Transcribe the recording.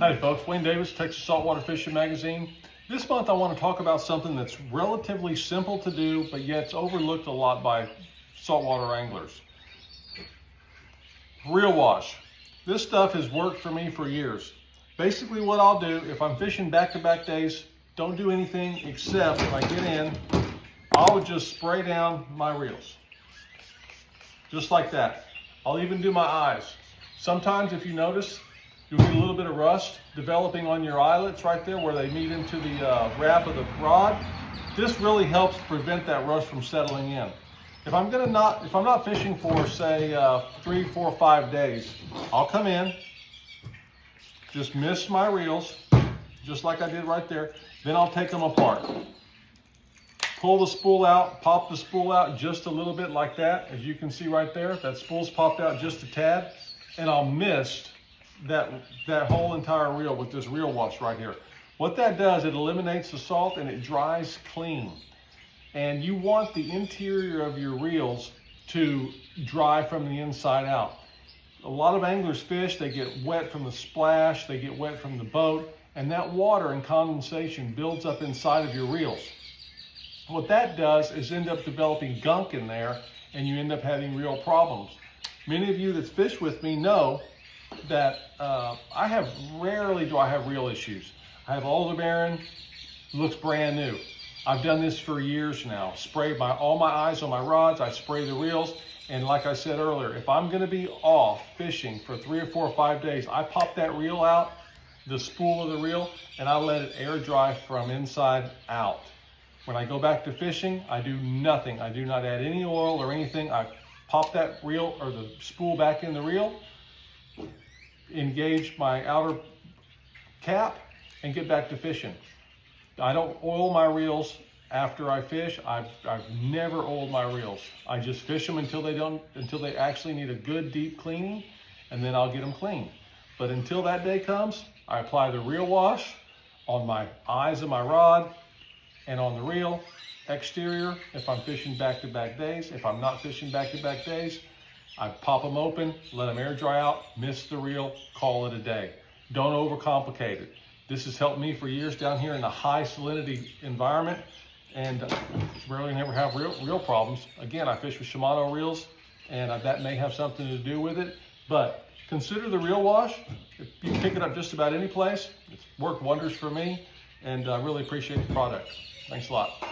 Hi folks, Wayne Davis, Texas Saltwater Fishing Magazine. This month I want to talk about something that's relatively simple to do, but yet it's overlooked a lot by saltwater anglers. Reel wash. This stuff has worked for me for years. Basically what I'll do, if I'm fishing back-to-back days, don't do anything except if I get in, I'll just spray down my reels. Just like that. I'll even do my eyes. Sometimes if you notice, you'll get a little bit of rust developing on your eyelets right there where they meet into the wrap of the rod. This really helps prevent that rust from settling in. If I'm not fishing for say 3, 4, 5 days, I'll come in, just mist my reels, just like I did right there. Then I'll take them apart. Pull the spool out, pop the spool out just a little bit like that. As you can see right there, that spool's popped out just a tad. And I'll mist that whole entire reel with this reel wash right here. What that does, it eliminates the salt and it dries clean. And you want the interior of your reels to dry from the inside out. A lot of anglers fish, they get wet from the splash, they get wet from the boat, and that water and condensation builds up inside of your reels. What that does is end up developing gunk in there and you end up having real problems. Many of you that fish with me know that rarely do I have reel issues. I have Aldebaran, looks brand new. I've done this for years now. Sprayed all my eyes on my rods, I spray the reels, and like I said earlier, if I'm gonna be off fishing for 3 or 4 or 5 days, I pop that reel out, the spool of the reel, and I let it air dry from inside out. When I go back to fishing, I do nothing. I do not add any oil or anything. I pop that reel or the spool back in the reel, engage my outer cap, and get back to fishing. I don't oil my reels after I fish. I've never oiled my reels. I just fish them until they actually need a good deep cleaning, and then I'll get them clean. But until that day comes, I apply the reel wash on my eyes of my rod and on the reel. Exterior, if I'm fishing back-to-back days. If I'm not fishing back-to-back days, I pop them open, let them air dry out, mist the reel, call it a day. Don't overcomplicate it. This has helped me for years down here in a high salinity environment, and rarely never have real problems. Again, I fish with Shimano reels, and that may have something to do with it, but consider the reel wash. You can pick it up just about any place. It's worked wonders for me, and I really appreciate the product. Thanks a lot.